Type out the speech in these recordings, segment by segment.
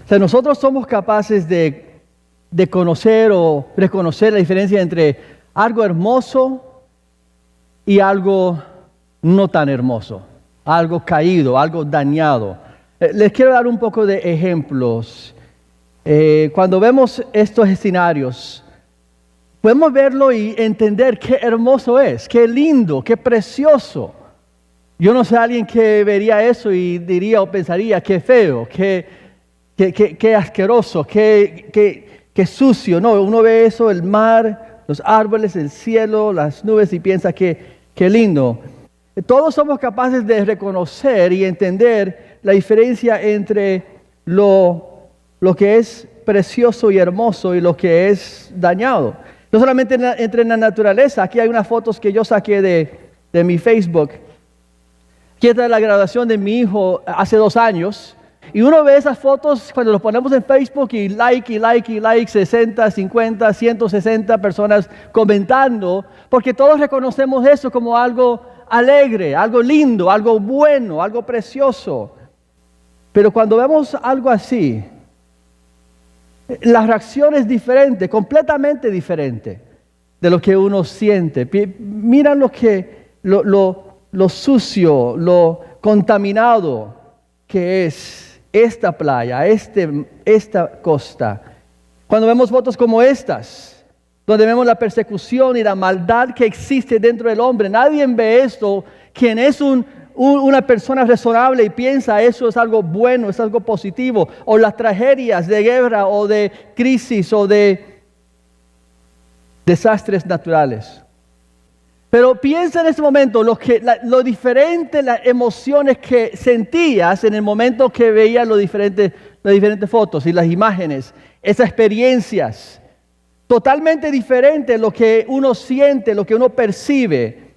O sea, nosotros somos capaces de conocer o reconocer la diferencia entre algo hermoso y algo no tan hermoso, algo caído, algo dañado. Les quiero dar un poco de ejemplos. Cuando vemos estos escenarios, podemos verlo y entender qué hermoso es, qué lindo, qué precioso. Yo no soy alguien que vería eso y diría o pensaría qué feo, qué asqueroso, qué sucio. No, uno ve eso, el mar, los árboles, el cielo, las nubes y piensa qué lindo. Todos somos capaces de reconocer y entender la diferencia entre lo que es precioso y hermoso y lo que es dañado. No solamente entre la naturaleza. Aquí hay unas fotos que yo saqué de mi Facebook. Aquí está la graduación de mi hijo hace 2 años. Y uno ve esas fotos cuando los ponemos en Facebook y like, 60, 50, 160 personas comentando, porque todos reconocemos eso como algo alegre, algo lindo, algo bueno, algo precioso. Pero cuando vemos algo así, la reacción es diferente, completamente diferente de lo que uno siente. Miran lo sucio, lo contaminado que es esta playa, esta costa. Cuando vemos fotos como estas, donde vemos la persecución y la maldad que existe dentro del hombre, nadie ve esto. Quien es una persona razonable y piensa eso es algo bueno, es algo positivo, o las tragedias de guerra o de crisis o de desastres naturales. Pero piensa en este momento lo diferente, las emociones que sentías en el momento que veías las diferentes fotos y las imágenes, esas experiencias. Totalmente diferente lo que uno siente, lo que uno percibe,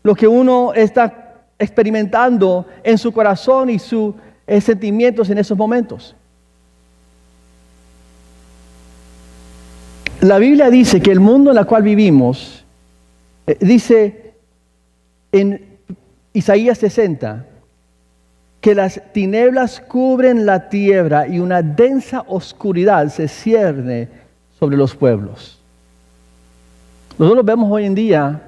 lo que uno está experimentando en su corazón y sus sentimientos en esos momentos. La Biblia dice que el mundo en el cual vivimos, dice en Isaías 60, que las tinieblas cubren la tierra y una densa oscuridad se cierne sobre los pueblos. Nosotros vemos hoy en día,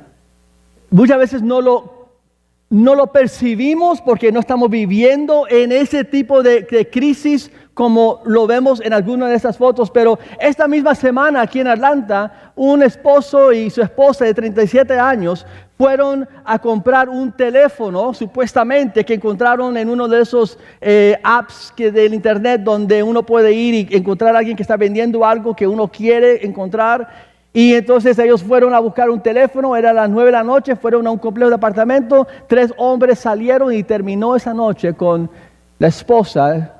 muchas veces no lo percibimos porque no estamos viviendo en ese tipo de crisis como lo vemos en algunas de estas fotos, pero esta misma semana aquí en Atlanta, un esposo y su esposa de 37 años fueron a comprar un teléfono, supuestamente, que encontraron en uno de esos apps del internet donde uno puede ir y encontrar a alguien que está vendiendo algo que uno quiere encontrar. Y entonces ellos fueron a buscar un teléfono, era las 9 de la noche, fueron a un complejo de apartamento, 3 hombres salieron y terminó esa noche con la esposa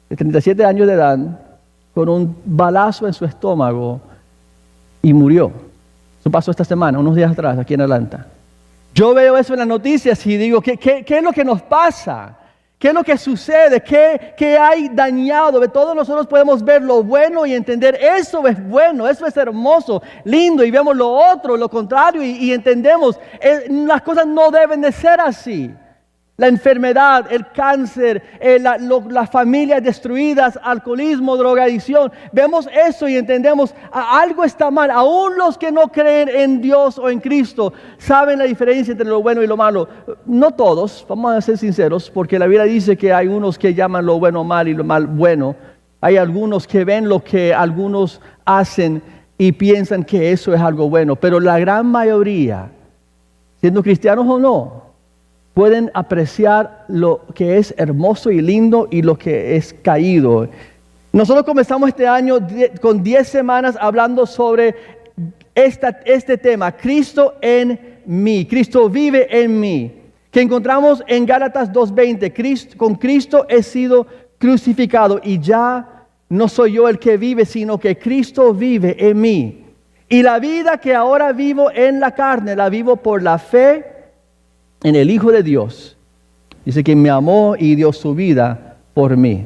de 37 años de edad, con un balazo en su estómago y murió. Eso pasó esta semana, unos días atrás, aquí en Atlanta. Yo veo eso en las noticias y digo, ¿qué es lo que nos pasa? ¿Qué es lo que sucede? ¿Qué hay dañado? Todos nosotros podemos ver lo bueno y entender eso es bueno, eso es hermoso, lindo, y vemos lo otro, lo contrario, y entendemos, las cosas no deben de ser así. La enfermedad, el cáncer, las familias destruidas, alcoholismo, drogadicción. Vemos eso y entendemos, algo está mal. Aún los que no creen en Dios o en Cristo saben la diferencia entre lo bueno y lo malo. No todos, vamos a ser sinceros, porque la Biblia dice que hay unos que llaman lo bueno mal y lo mal bueno. Hay algunos que ven lo que algunos hacen y piensan que eso es algo bueno. Pero la gran mayoría, siendo cristianos o no, pueden apreciar lo que es hermoso y lindo y lo que es caído. Nosotros comenzamos este año con 10 semanas hablando sobre este tema, Cristo en mí, Cristo vive en mí, que encontramos en Gálatas 2:20, con Cristo he sido crucificado y ya no soy yo el que vive, sino que Cristo vive en mí. Y la vida que ahora vivo en la carne, la vivo por la fe en el Hijo de Dios. Dice que me amó y dio su vida por mí.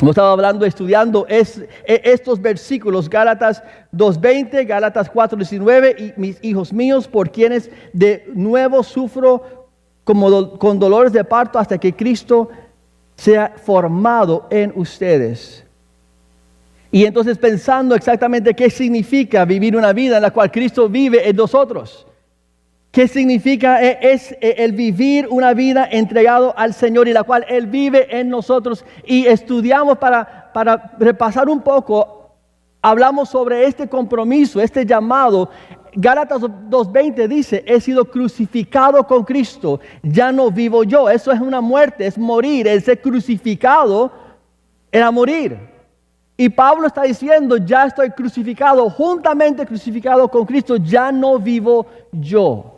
Hemos estado hablando, estudiando estos versículos, Gálatas 2:20, Gálatas 4:19, y mis hijos míos, por quienes de nuevo sufro con dolores de parto hasta que Cristo sea formado en ustedes. Y entonces pensando exactamente qué significa vivir una vida en la cual Cristo vive en nosotros. ¿Qué significa es el vivir una vida entregado al Señor y la cual Él vive en nosotros? Y estudiamos para repasar un poco, hablamos sobre este compromiso, este llamado. Gálatas 2:20 dice, he sido crucificado con Cristo, ya no vivo yo. Eso es una muerte, es morir. El ser crucificado era morir. Y Pablo está diciendo, ya estoy crucificado, juntamente crucificado con Cristo, ya no vivo yo.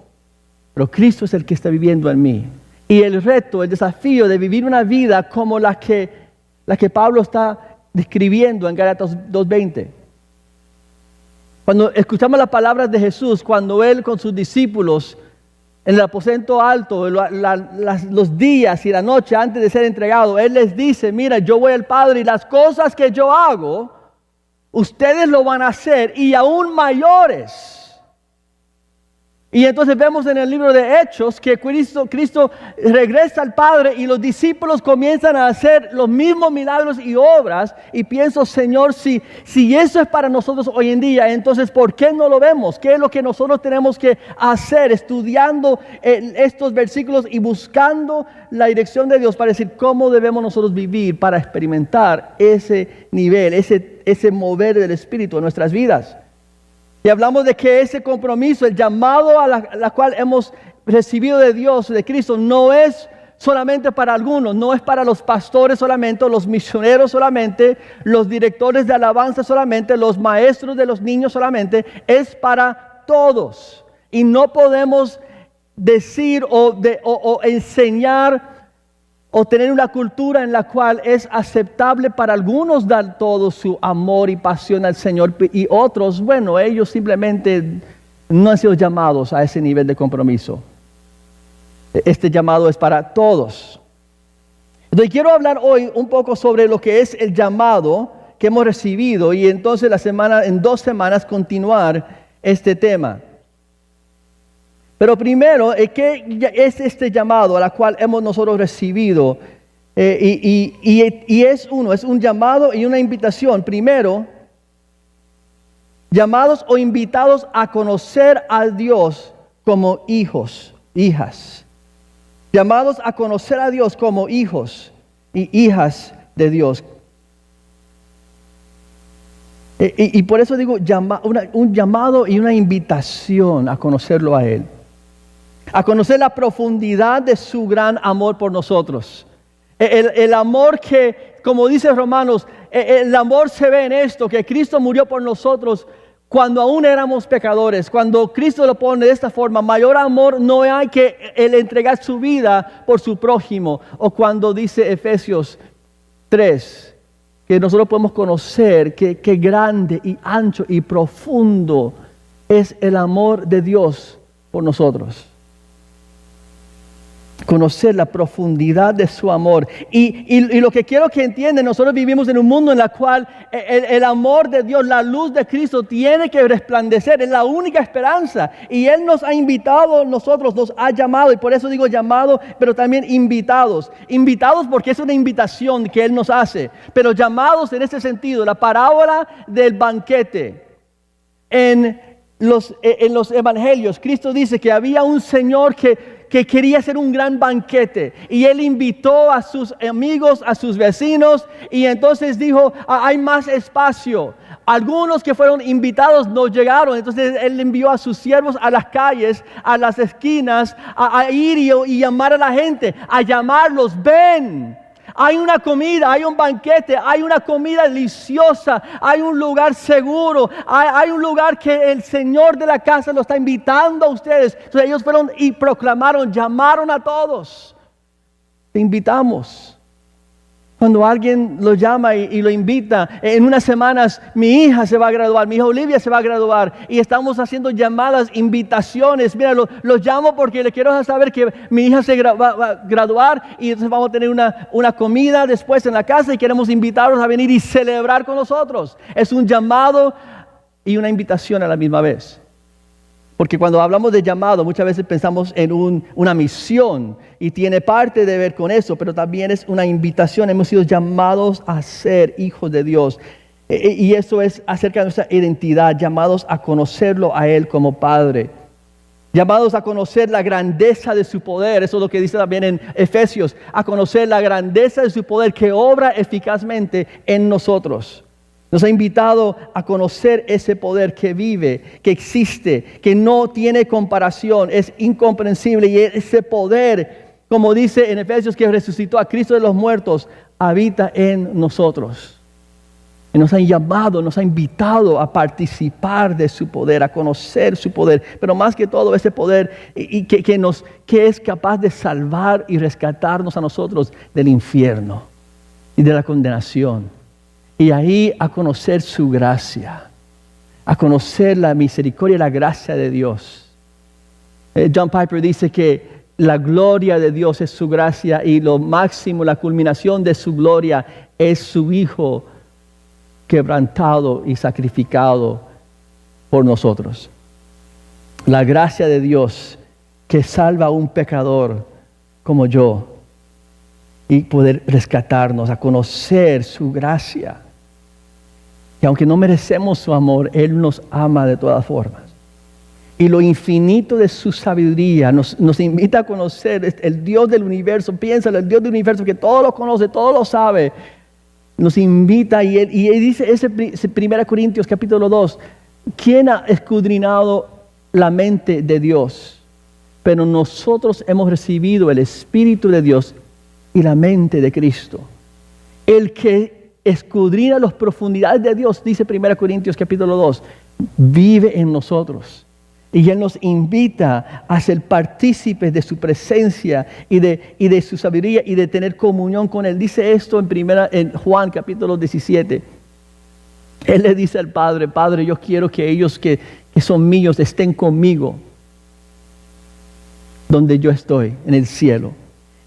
Pero Cristo es el que está viviendo en mí. Y el reto, el desafío de vivir una vida como la que Pablo está describiendo en Gálatas 2:20. Cuando escuchamos las palabras de Jesús, cuando Él con sus discípulos en el aposento alto, los días y la noche antes de ser entregado, Él les dice, mira, yo voy al Padre y las cosas que yo hago, ustedes lo van a hacer y aún mayores. Y entonces vemos en el libro de Hechos que Cristo regresa al Padre y los discípulos comienzan a hacer los mismos milagros y obras. Y pienso, Señor, si eso es para nosotros hoy en día, entonces ¿por qué no lo vemos? ¿Qué es lo que nosotros tenemos que hacer estudiando estos versículos y buscando la dirección de Dios para decir cómo debemos nosotros vivir para experimentar ese nivel, ese mover del Espíritu en nuestras vidas? Y hablamos de que ese compromiso, el llamado a la cual hemos recibido de Dios, de Cristo, no es solamente para algunos, no es para los pastores solamente, los misioneros solamente, los directores de alabanza solamente, los maestros de los niños solamente, es para todos. Y no podemos decir o enseñar o tener una cultura en la cual es aceptable para algunos dar todo su amor y pasión al Señor y otros, bueno, ellos simplemente no han sido llamados a ese nivel de compromiso. Este llamado es para todos. Entonces quiero hablar hoy un poco sobre lo que es el llamado que hemos recibido y entonces en 2 semanas continuar este tema. Pero primero, ¿qué es este llamado a la cual hemos nosotros recibido? Y es un llamado y una invitación. Primero, llamados o invitados a conocer a Dios como hijos, hijas. Llamados a conocer a Dios como hijos y hijas de Dios. Y por eso digo un llamado y una invitación a conocerlo a Él. A conocer la profundidad de su gran amor por nosotros. El amor que, como dice Romanos, el amor se ve en esto, que Cristo murió por nosotros cuando aún éramos pecadores. Cuando Cristo lo pone de esta forma, mayor amor no hay que el entregar su vida por su prójimo. O cuando dice Efesios 3, que nosotros podemos conocer qué grande y ancho y profundo es el amor de Dios por nosotros. Conocer la profundidad de su amor. Y lo que quiero que entiendan, nosotros vivimos en un mundo en el cual el amor de Dios, la luz de Cristo tiene que resplandecer, es la única esperanza. Y Él nos ha invitado, nos ha llamado, y por eso digo llamado, pero también invitados. Invitados porque es una invitación que Él nos hace, pero llamados en ese sentido. La parábola del banquete. En los evangelios, Cristo dice que había un Señor que quería hacer un gran banquete y Él invitó a sus amigos, a sus vecinos y entonces dijo, hay más espacio. Algunos que fueron invitados no llegaron, entonces Él envió a sus siervos a las calles, a las esquinas, a ir y llamar a la gente, a llamarlos, ven. Hay una comida, hay un banquete, hay una comida deliciosa, hay un lugar seguro, hay un lugar que el Señor de la casa lo está invitando a ustedes. Entonces ellos fueron y proclamaron, llamaron a todos. Te invitamos. Cuando alguien lo llama y lo invita, en unas semanas mi hija se va a graduar, mi hija Olivia se va a graduar y estamos haciendo llamadas, invitaciones. Mira, los llamo porque le quiero saber que mi hija va a graduar y entonces vamos a tener una comida después en la casa y queremos invitarlos a venir y celebrar con nosotros. Es un llamado y una invitación a la misma vez. Porque cuando hablamos de llamado, muchas veces pensamos en una misión y tiene parte de ver con eso, pero también es una invitación. Hemos sido llamados a ser hijos de Dios. Y eso es acerca de nuestra identidad, llamados a conocerlo a Él como Padre. Llamados a conocer la grandeza de su poder. Eso es lo que dice también en Efesios. A conocer la grandeza de su poder que obra eficazmente en nosotros. Nos ha invitado a conocer ese poder que vive, que existe, que no tiene comparación, es incomprensible. Y ese poder, como dice en Efesios, que resucitó a Cristo de los muertos, habita en nosotros. Y nos ha llamado, nos ha invitado a participar de su poder, a conocer su poder. Pero más que todo ese poder que es capaz de salvar y rescatarnos a nosotros del infierno y de la condenación. Y ahí a conocer su gracia, a conocer la misericordia y la gracia de Dios. John Piper dice que la gloria de Dios es su gracia y lo máximo, la culminación de su gloria es su Hijo quebrantado y sacrificado por nosotros. La gracia de Dios que salva a un pecador como yo y poder rescatarnos, a conocer su gracia. Y aunque no merecemos su amor, Él nos ama de todas formas. Y lo infinito de su sabiduría nos invita a conocer el Dios del universo. Piénsalo, el Dios del universo que todo lo conoce, todo lo sabe. Nos invita y él dice ese 1 Corintios capítulo 2, ¿quién ha escudriñado la mente de Dios? Pero nosotros hemos recibido el Espíritu de Dios y la mente de Cristo. El que escudriña las profundidades de Dios, dice 1 Corintios capítulo 2, vive en nosotros. Y Él nos invita a ser partícipes de su presencia y de su sabiduría y de tener comunión con Él. Dice esto en Juan capítulo 17. Él le dice al Padre, Padre, yo quiero que ellos que son míos estén conmigo donde yo estoy, en el cielo.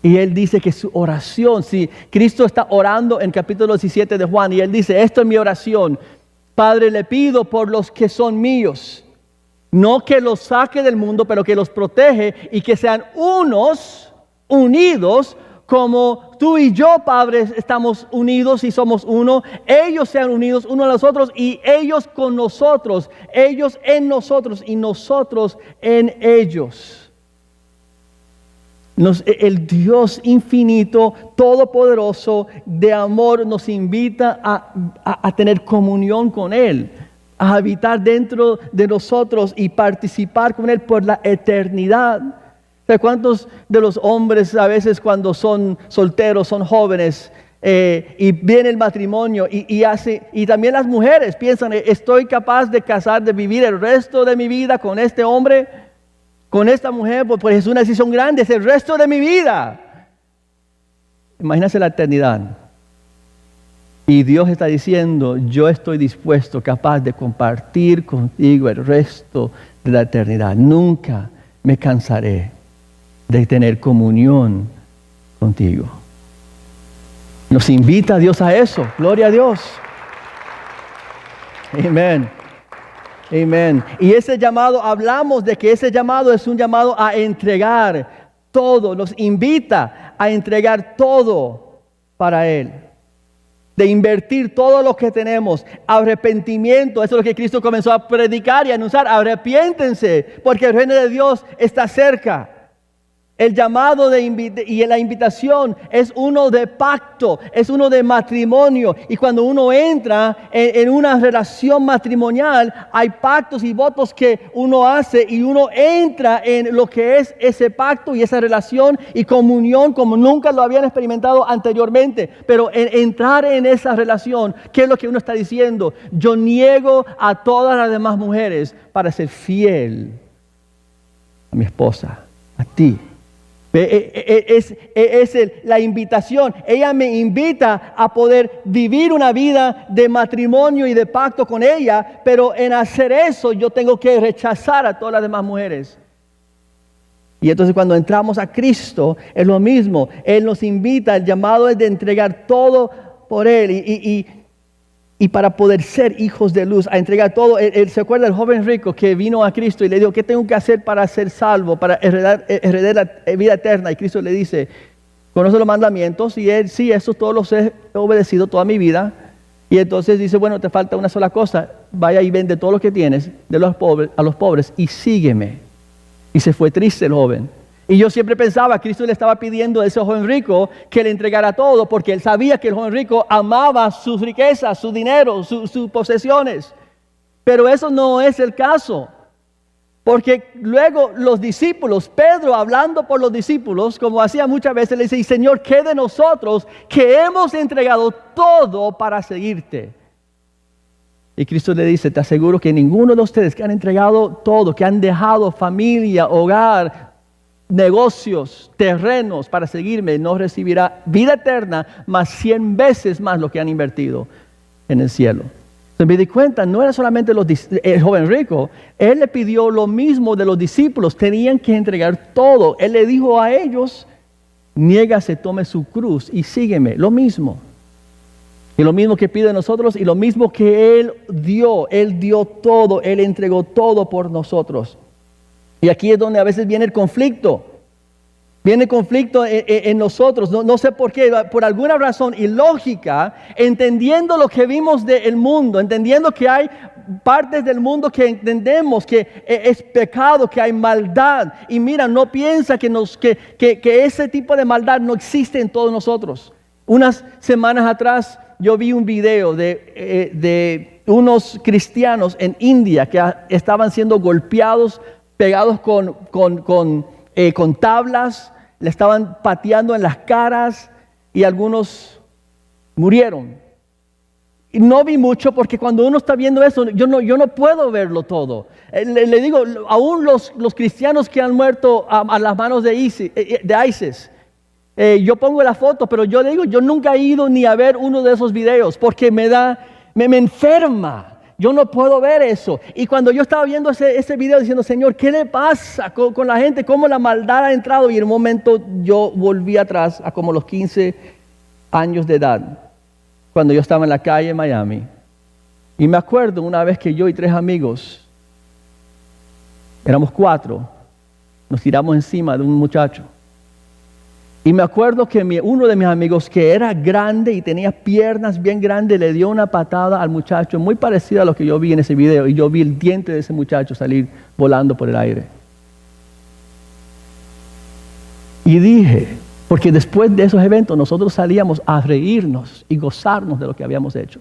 Y Él dice que su oración, si Cristo está orando en capítulo 17 de Juan, y Él dice, esto es mi oración. Padre, le pido por los que son míos. No que los saque del mundo, pero que los protege y que sean unidos, como tú y yo, Padre, estamos unidos y somos uno. Ellos sean unidos unos a los otros y ellos con nosotros, ellos en nosotros y nosotros en ellos. El Dios infinito, todopoderoso, de amor, nos invita a tener comunión con Él. A habitar dentro de nosotros y participar con Él por la eternidad. ¿Cuántos de los hombres a veces cuando son solteros, son jóvenes y viene el matrimonio y también las mujeres piensan, estoy capaz de casar, de vivir el resto de mi vida con este hombre, con esta mujer? Pues es una decisión grande, es el resto de mi vida. Imagínense la eternidad. Y Dios está diciendo, yo estoy dispuesto, capaz de compartir contigo el resto de la eternidad. Nunca me cansaré de tener comunión contigo. Nos invita Dios a eso. Gloria a Dios. Amén. Amén. Y ese llamado, hablamos de que ese llamado es un llamado a entregar todo. Nos invita a entregar todo para Él. De invertir todo lo que tenemos, arrepentimiento, eso es lo que Cristo comenzó a predicar y a anunciar, arrepiéntense, porque el reino de Dios está cerca. El llamado y la invitación es uno de pacto, es uno de matrimonio. Y cuando uno entra en una relación matrimonial, hay pactos y votos que uno hace y uno entra en lo que es ese pacto y esa relación y comunión como nunca lo habían experimentado anteriormente. Pero en entrar en esa relación, ¿qué es lo que uno está diciendo? Yo niego a todas las demás mujeres para ser fiel a mi esposa, a ti. Es la invitación. Ella me invita a poder vivir una vida de matrimonio y de pacto con ella, pero en hacer eso yo tengo que rechazar a todas las demás mujeres. Y entonces cuando entramos a Cristo es lo mismo. Él nos invita, el llamado es de entregar todo por Él. Y y para poder ser hijos de luz, a entregar todo. Él se acuerda del joven rico que vino a Cristo y le dijo, ¿qué tengo que hacer para ser salvo, para heredar la vida eterna? Y Cristo le dice, conoce los mandamientos, y él, sí, eso todos los he obedecido toda mi vida. Y entonces dice, bueno, te falta una sola cosa, vaya y vende todo lo que tienes a los pobres y sígueme. Y se fue triste el joven. Y yo siempre pensaba, Cristo le estaba pidiendo a ese joven rico que le entregara todo, porque él sabía que el joven rico amaba sus riquezas, su dinero, sus posesiones. Pero eso no es el caso. Porque luego los discípulos, Pedro hablando por los discípulos, como hacía muchas veces, le dice, Señor, ¿qué de nosotros que hemos entregado todo para seguirte? Y Cristo le dice, te aseguro que ninguno de ustedes que han entregado todo, que han dejado familia, hogar, negocios, terrenos para seguirme, no recibirá vida eterna, más 100 veces más lo que han invertido en el cielo. Entonces me di cuenta, no era solamente el joven rico, él le pidió lo mismo de los discípulos, tenían que entregar todo. Él le dijo a ellos, niégase, tome su cruz y sígueme, lo mismo. Y lo mismo que pide de nosotros y lo mismo que Él dio todo, Él entregó todo por nosotros. Y aquí es donde a veces viene el conflicto. Viene conflicto en nosotros, no sé por qué, por alguna razón ilógica, entendiendo lo que vimos del mundo, entendiendo que hay partes del mundo que entendemos que es pecado, que hay maldad. Y mira, no piensa que ese tipo de maldad no existe en todos nosotros. Unas semanas atrás yo vi un video de unos cristianos en India que estaban siendo golpeados, pegados con tablas, le estaban pateando en las caras y algunos murieron. Y no vi mucho porque cuando uno está viendo eso, yo no puedo verlo todo. Le digo, aún los cristianos que han muerto a las manos de ISIS, yo pongo la foto, pero yo le digo, yo nunca he ido ni a ver uno de esos videos porque me enferma. Yo no puedo ver eso. Y cuando yo estaba viendo ese video diciendo, Señor, ¿qué le pasa con la gente? ¿Cómo la maldad ha entrado? Y en un momento yo volví atrás a como los 15 años de edad, cuando yo estaba en la calle en Miami. Y me acuerdo una vez que yo y 3 amigos, éramos 4, nos tiramos encima de un muchacho. Y me acuerdo que uno de mis amigos, que era grande y tenía piernas bien grandes, le dio una patada al muchacho, muy parecida a lo que yo vi en ese video. Y yo vi el diente de ese muchacho salir volando por el aire. Y dije, porque después de esos eventos nosotros salíamos a reírnos y gozarnos de lo que habíamos hecho.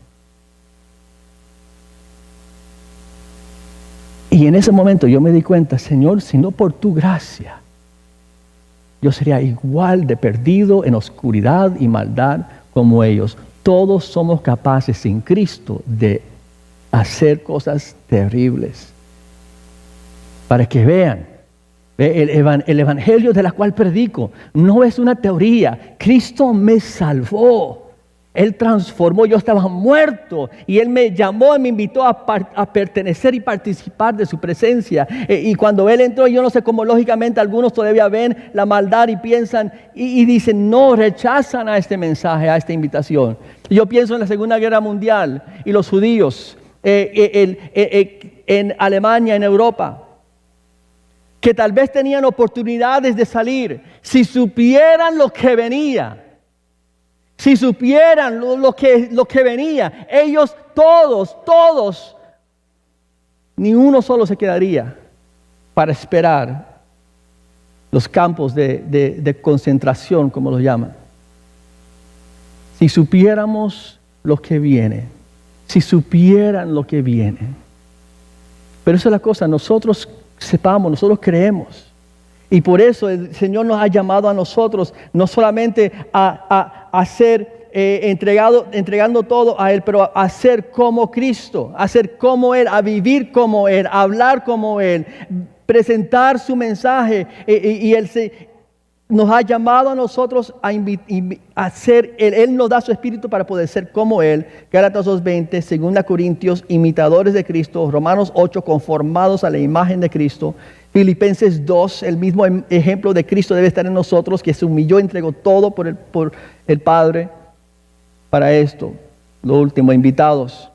Y en ese momento yo me di cuenta, Señor, si no por tu gracia, yo sería igual de perdido en oscuridad y maldad como ellos. Todos somos capaces sin Cristo de hacer cosas terribles. Para que vean, el evangelio de la cual predico no es una teoría. Cristo me salvó. Él transformó, yo estaba muerto y Él me llamó y me invitó a pertenecer y participar de su presencia. Y cuando Él entró, yo no sé cómo lógicamente algunos todavía ven la maldad y piensan y dicen no, rechazan a este mensaje, a esta invitación. Yo pienso en la Segunda Guerra Mundial y los judíos en Alemania, en Europa, que tal vez tenían oportunidades de salir si supieran lo que venía. Si supieran lo que venía, ellos todos, ni uno solo se quedaría para esperar los campos de concentración, como los llaman. Si supiéramos lo que viene, si supieran lo que viene. Pero esa es la cosa, nosotros sepamos, nosotros creemos. Y por eso el Señor nos ha llamado a nosotros, no solamente a ser entregando todo a Él, pero a ser como Cristo, a ser como Él, a vivir como Él, a hablar como Él, presentar su mensaje. Y Él nos ha llamado a nosotros a ser, Él nos da su espíritu para poder ser como Él. Gálatas 2:20, 2 Corintios, imitadores de Cristo. Romanos 8, conformados a la imagen de Cristo. Filipenses 2, el mismo ejemplo de Cristo debe estar en nosotros, que se humilló, entregó todo por el Padre para esto. Lo último, invitados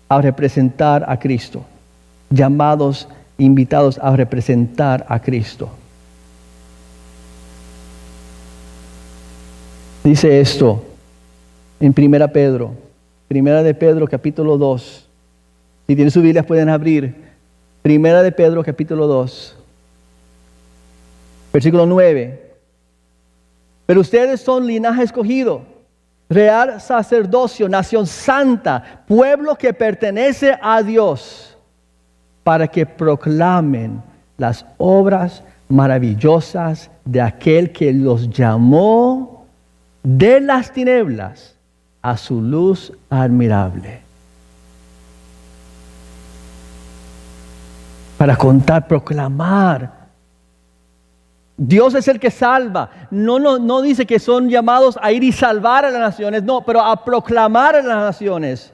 a representar a Cristo. Llamados, invitados a representar a Cristo. Dice esto en Primera de Pedro capítulo 2. Si tienen sus Biblias pueden abrir. Primera de Pedro capítulo 2. Versículo 9. Pero ustedes son linaje escogido, real sacerdocio, nación santa, pueblo que pertenece a Dios, para que proclamen las obras maravillosas de aquel que los llamó de las tinieblas a su luz admirable. Para contar, proclamar. Dios es el que salva. No dice que son llamados a ir y salvar a las naciones, no, pero a proclamar a las naciones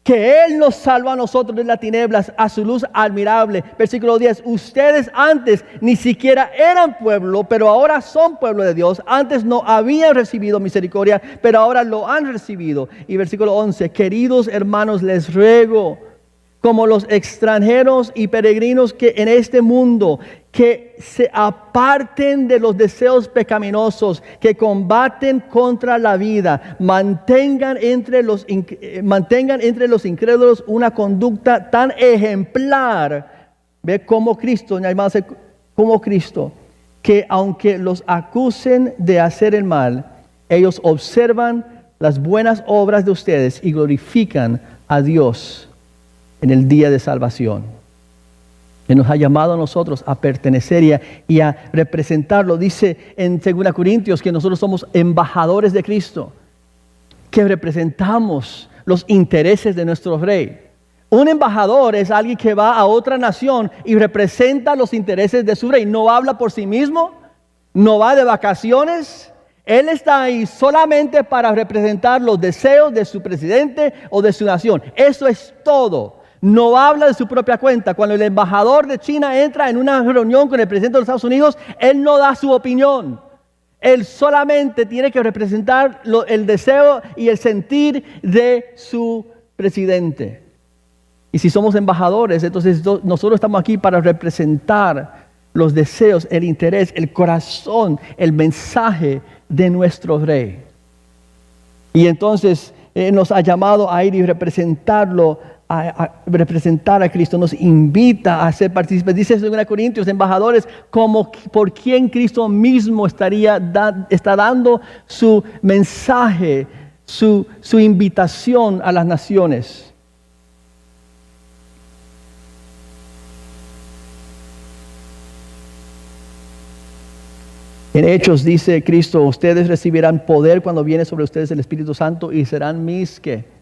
que Él nos salva a nosotros de las tinieblas a su luz admirable. Versículo 10. Ustedes antes ni siquiera eran pueblo, pero ahora son pueblo de Dios. Antes no habían recibido misericordia, pero ahora lo han recibido. Y versículo 11. Queridos hermanos, les ruego, como los extranjeros y peregrinos que en este mundo, que se aparten de los deseos pecaminosos que combaten contra la vida, mantengan entre los incrédulos una conducta tan ejemplar, ve como Cristo, que aunque los acusen de hacer el mal, ellos observan las buenas obras de ustedes y glorifican a Dios en el día de salvación. Que nos ha llamado a nosotros a pertenecer y a representarlo. Dice en 2 Corintios que nosotros somos embajadores de Cristo, que representamos los intereses de nuestro Rey. Un embajador es alguien que va a otra nación y representa los intereses de su Rey. No habla por sí mismo, no va de vacaciones. Él está ahí solamente para representar los deseos de su presidente o de su nación. Eso es todo. No habla de su propia cuenta. Cuando el embajador de China entra en una reunión con el presidente de los Estados Unidos, él no da su opinión. Él solamente tiene que representar el deseo y el sentir de su presidente. Y si somos embajadores, entonces nosotros estamos aquí para representar los deseos, el interés, el corazón, el mensaje de nuestro Rey. Y entonces nos ha llamado a ir y representarlo, a representar a Cristo, nos invita a ser partícipes. Dice en 2 Corintios, embajadores, como por quien Cristo mismo está dando su mensaje, su invitación a las naciones. En Hechos dice Cristo, ustedes recibirán poder cuando viene sobre ustedes el Espíritu Santo y serán mis ¿qué?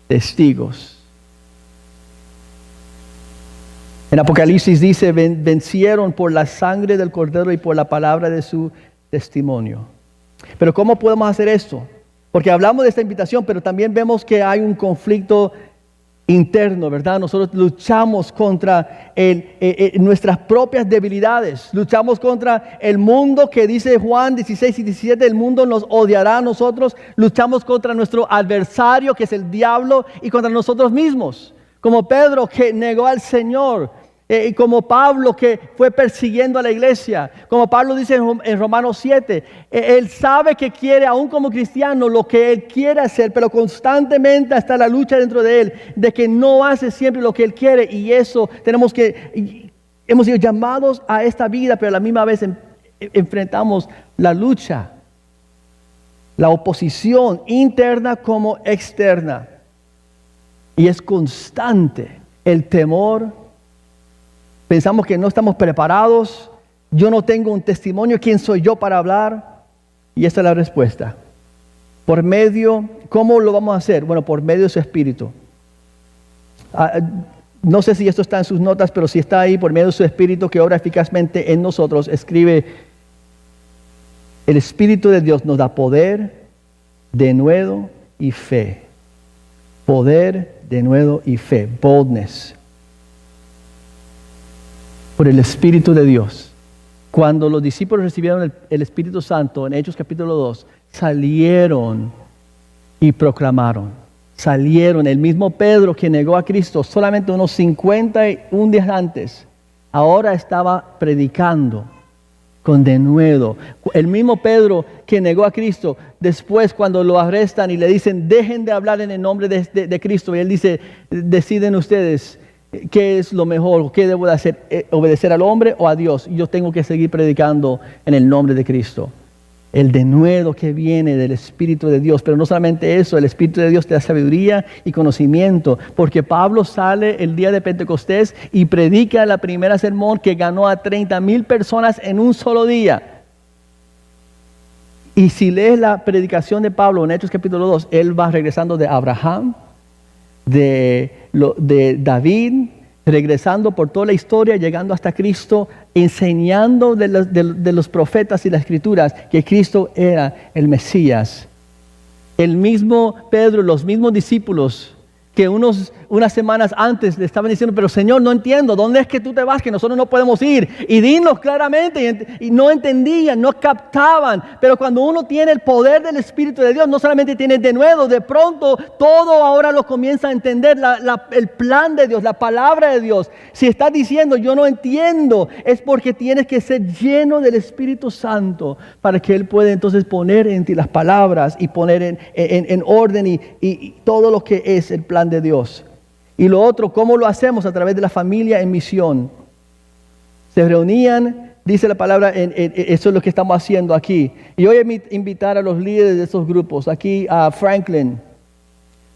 Testigos. En Apocalipsis dice, vencieron por la sangre del Cordero y por la palabra de su testimonio. Pero ¿cómo podemos hacer esto? Porque hablamos de esta invitación, pero también vemos que hay un conflicto interno, ¿verdad? Nosotros luchamos contra nuestras propias debilidades, luchamos contra el mundo que dice Juan 16 y 17, el mundo nos odiará a nosotros, luchamos contra nuestro adversario que es el diablo y contra nosotros mismos, como Pedro que negó al Señor, como Pablo que fue persiguiendo a la iglesia, como Pablo dice en Romanos 7, él sabe que quiere, aún como cristiano, lo que él quiere hacer, pero constantemente está la lucha dentro de él, de que no hace siempre lo que él quiere, y eso hemos sido llamados a esta vida, pero a la misma vez enfrentamos la lucha, la oposición interna como externa, y es constante el temor. Pensamos que no estamos preparados. Yo no tengo un testimonio. ¿Quién soy yo para hablar? Y esta es la respuesta. ¿Cómo lo vamos a hacer? Bueno, por medio de su Espíritu. No sé si esto está en sus notas, pero si está ahí, por medio de su Espíritu que obra eficazmente en nosotros, escribe, el Espíritu de Dios nos da poder, denuedo y fe. Poder, denuedo y fe. Boldness. Por el Espíritu de Dios. Cuando los discípulos recibieron el Espíritu Santo en Hechos capítulo 2, salieron y proclamaron. Salieron, el mismo Pedro que negó a Cristo solamente unos 51 días antes, ahora estaba predicando con denuedo. El mismo Pedro que negó a Cristo, después cuando lo arrestan y le dicen, dejen de hablar en el nombre de Cristo, y él dice, deciden ustedes qué es lo mejor, qué debo de hacer, obedecer al hombre o a Dios. Yo tengo que seguir predicando en el nombre de Cristo. El denuedo que viene del Espíritu de Dios. Pero no solamente eso, el Espíritu de Dios te da sabiduría y conocimiento. Porque Pablo sale el día de Pentecostés y predica la primera sermón que ganó a 30,000 personas en un solo día. Y si lees la predicación de Pablo en Hechos capítulo 2, él va regresando de Abraham, de David, regresando por toda la historia, llegando hasta Cristo, enseñando de los profetas y las escrituras que Cristo era el Mesías. El mismo Pedro, los mismos discípulos que unas semanas antes le estaban diciendo, pero Señor, no entiendo, ¿dónde es que tú te vas? Que nosotros no podemos ir. Y dinos claramente, y no entendían, no captaban. Pero cuando uno tiene el poder del Espíritu de Dios, no solamente tiene de nuevo, de pronto todo ahora lo comienza a entender, el plan de Dios, la palabra de Dios. Si estás diciendo, yo no entiendo, es porque tienes que ser lleno del Espíritu Santo para que Él pueda entonces poner en ti las palabras y poner en orden y todo lo que es el plan de Dios. Y lo otro, ¿cómo lo hacemos? A través de la familia en misión. Se reunían, dice la palabra, eso es lo que estamos haciendo aquí. Y hoy invitar a los líderes de esos grupos, aquí a Franklin,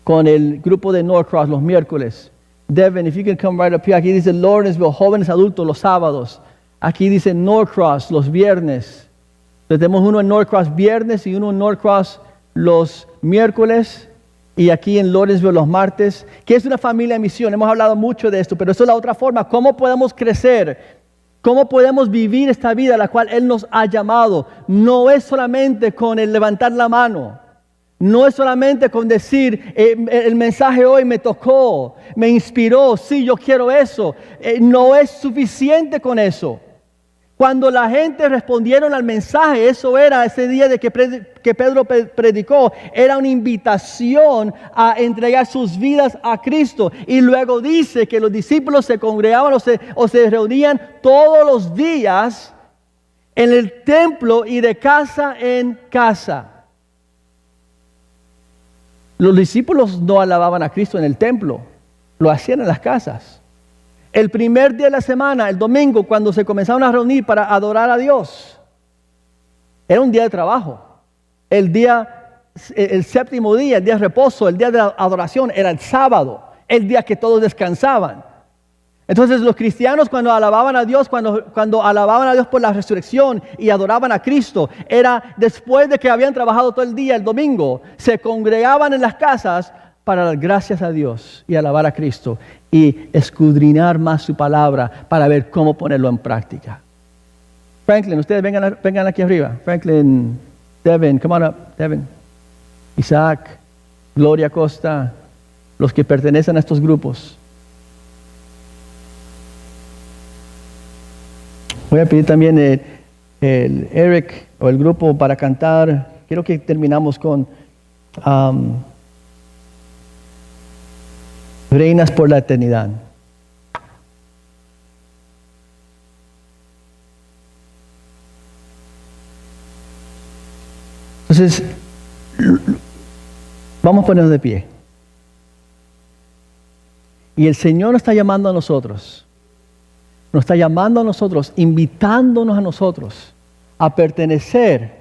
con el grupo de Norcross los miércoles. Devin, if you can come right up here. Aquí dice Lawrenceville, jóvenes adultos los sábados. Aquí dice Norcross los viernes. Entonces tenemos uno en Norcross viernes y uno en Norcross los miércoles. Y aquí en Lawrenceville los martes, que es una familia de misión. Hemos hablado mucho de esto, pero eso es la otra forma. ¿Cómo podemos crecer? ¿Cómo podemos vivir esta vida a la cual Él nos ha llamado? No es solamente con el levantar la mano. No es solamente con decir, el mensaje hoy me tocó, me inspiró, sí, yo quiero eso. No es suficiente con eso. Cuando la gente respondieron al mensaje, eso era ese día de que Pedro predicó, era una invitación a entregar sus vidas a Cristo. Y luego dice que los discípulos se congregaban o se reunían todos los días en el templo y de casa en casa. Los discípulos no alababan a Cristo en el templo, lo hacían en las casas. El primer día de la semana, el domingo, cuando se comenzaron a reunir para adorar a Dios, era un día de trabajo. El séptimo día, el día de reposo, el día de adoración, era el sábado, el día que todos descansaban. Entonces los cristianos cuando alababan a Dios, cuando alababan a Dios por la resurrección y adoraban a Cristo, era después de que habían trabajado todo el día, el domingo, se congregaban en las casas para dar gracias a Dios y alabar a Cristo y escudriñar más su palabra para ver cómo ponerlo en práctica. Franklin, ustedes vengan aquí arriba. Franklin, Devin, come on up, Devin. Isaac, Gloria Costa, los que pertenecen a estos grupos. Voy a pedir también el Eric o el grupo para cantar. Quiero que terminamos con Reinas por la eternidad. Entonces, vamos a ponernos de pie. Y el Señor nos está llamando a nosotros. Nos está llamando a nosotros, invitándonos a nosotros a pertenecer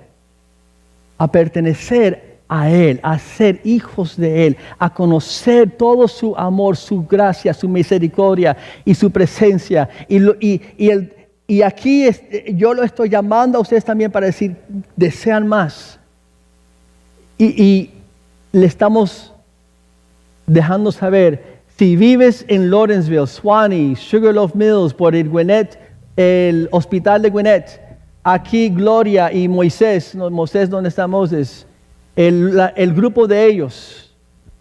a Él, a ser hijos de Él, a conocer todo su amor, su gracia, su misericordia y su presencia. Y aquí yo lo estoy llamando a ustedes también para decir, desean más. Y le estamos dejando saber, si vives en Lawrenceville, Suwannee, Sugarloaf Mills, por el Gwinnett, el hospital de Gwinnett, aquí Gloria y Moisés, ¿dónde está Moisés? El grupo de ellos,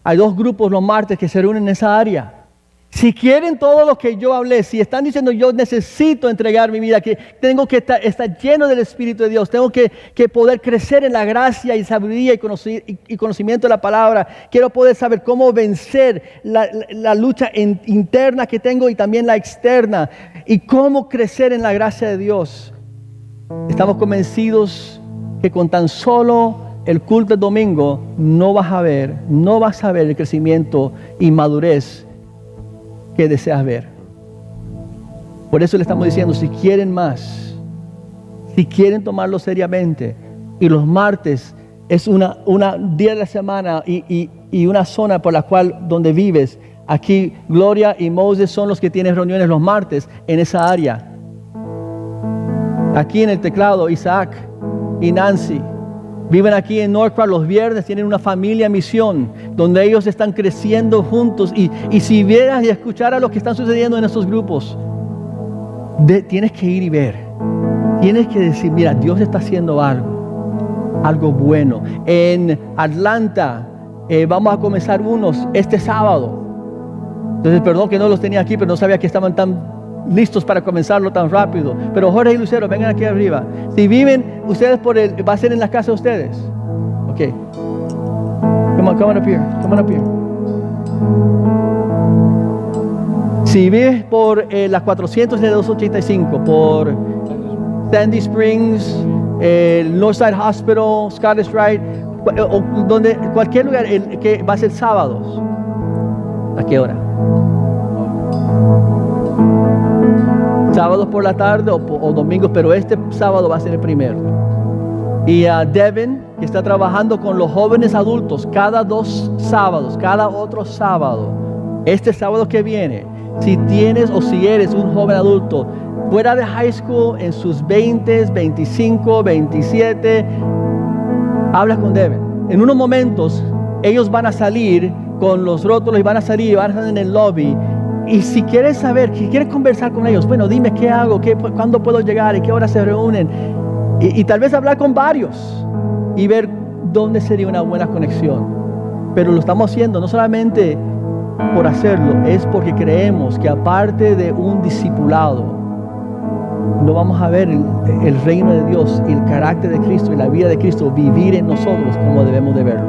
hay 2 grupos los martes que se reúnen en esa área. Si quieren todo lo que yo hablé, si están diciendo yo necesito entregar mi vida, que tengo que estar lleno del Espíritu de Dios, tengo que poder crecer en la gracia y sabiduría y conocimiento de la palabra, quiero poder saber cómo vencer la lucha interna que tengo y también la externa, y cómo crecer en la gracia de Dios. Estamos convencidos que con tan solo el culto del domingo no vas a ver el crecimiento y madurez que deseas ver. Por eso le estamos diciendo, si quieren más, si quieren tomarlo seriamente, y los martes es una día de la semana y una zona por la cual donde vives, aquí Gloria y Moses son los que tienen reuniones los martes en esa área. Aquí en el teclado, Isaac y Nancy viven aquí en Northpark los viernes, tienen una familia misión donde ellos están creciendo juntos, y si vieras y escucharas lo que está sucediendo en estos grupos, tienes que ir y ver, tienes que decir, mira, Dios está haciendo algo bueno. En Atlanta vamos a comenzar unos este sábado. Entonces, perdón que no los tenía aquí, pero no sabía que estaban tan listos para comenzarlo tan rápido. Pero Jorge y Lucero, vengan aquí arriba. Si viven ustedes va a ser en la casa de ustedes. Ok. Come on up here. Come on up here. Si vives por las 400 de 285, por Sandy Springs, el Northside Hospital, Scottish Rite, o cualquier lugar que va a ser sábados. ¿A qué hora? Sábados por la tarde o domingos, pero este sábado va a ser el primero. Y Devin, que está trabajando con los jóvenes adultos cada 2 sábados, cada otro sábado. Este sábado que viene, si tienes o si eres un joven adulto fuera de high school, en sus 20, 25, 27, habla con Devin. En unos momentos ellos van a salir con los rótulos y van a estar en el lobby. Y si quieres saber, si quieres conversar con ellos, bueno, dime qué hago, cuándo puedo llegar y qué hora se reúnen. Y tal vez hablar con varios y ver dónde sería una buena conexión. Pero lo estamos haciendo no solamente por hacerlo, es porque creemos que aparte de un discipulado, no vamos a ver el reino de Dios y el carácter de Cristo y la vida de Cristo vivir en nosotros como debemos de verlo.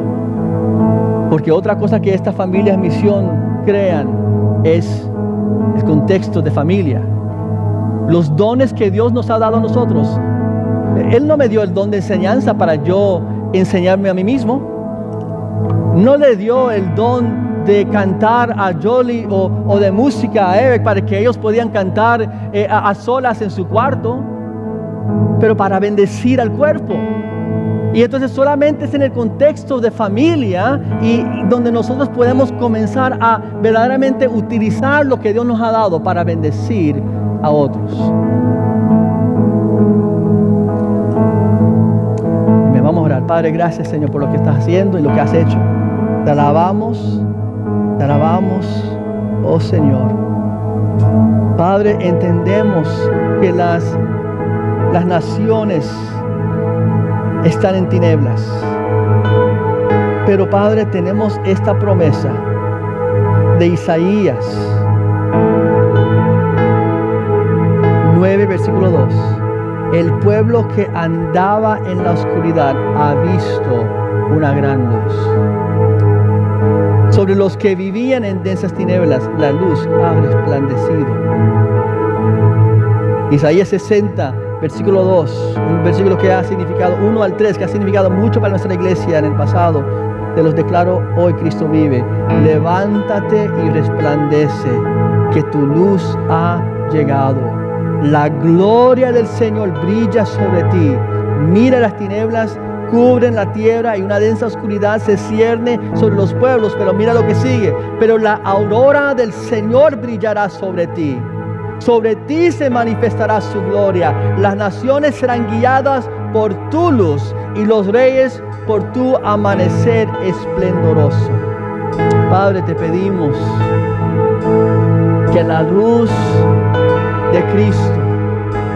Porque otra cosa que estas familias misión crean es el contexto de familia. Los dones que Dios nos ha dado a nosotros. Él no me dio el don de enseñanza para yo enseñarme a mí mismo. No le dio el don de cantar a Jolie o de música a Eric para que ellos podían cantar a solas en su cuarto, pero para bendecir al cuerpo. Y entonces solamente es en el contexto de familia y donde nosotros podemos comenzar a verdaderamente utilizar lo que Dios nos ha dado para bendecir a otros. Y vamos a orar. Padre, gracias, Señor, por lo que estás haciendo y lo que has hecho. Te alabamos, oh Señor. Padre, entendemos que las naciones están en tinieblas, pero Padre, tenemos esta promesa de Isaías 9, versículo 2. El pueblo que andaba en la oscuridad ha visto una gran luz. Sobre los que vivían en densas tinieblas, la luz ha resplandecido. Isaías 60, versículo 2, un versículo que ha significado 1 al 3, que ha significado mucho para nuestra iglesia en el pasado. Te los declaro hoy, Cristo vive. Levántate y resplandece, que tu luz ha llegado. La gloria del Señor brilla sobre ti. Mira, las tinieblas cubren la tierra y una densa oscuridad se cierne sobre los pueblos. Pero mira lo que sigue. Pero la aurora del Señor brillará sobre ti. Sobre ti se manifestará su gloria. Las naciones serán guiadas por tu luz y los reyes por tu amanecer esplendoroso. Padre, te pedimos que la luz de Cristo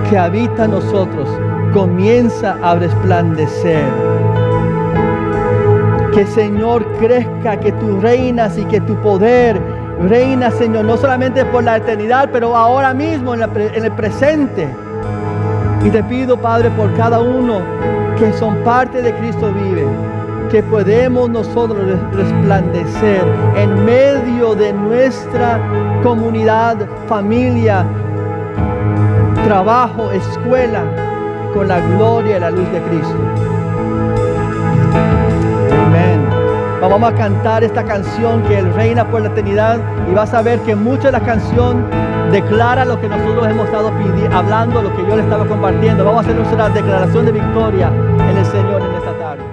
que habita en nosotros comienza a resplandecer. Que, Señor, crezca, que tú reinas y que tu poder Reina, Señor, no solamente por la eternidad, pero ahora mismo en el presente. Y te pido, Padre, por cada uno que son parte de Cristo vive, que podemos nosotros resplandecer en medio de nuestra comunidad, familia, trabajo, escuela, con la gloria y la luz de Cristo. Amén. Vamos a cantar esta canción que Él reina por la eternidad, y vas a ver que mucha de la canción declara lo que nosotros hemos estado hablando, lo que yo le estaba compartiendo. Vamos a hacer nuestra declaración de victoria en el Señor en esta tarde.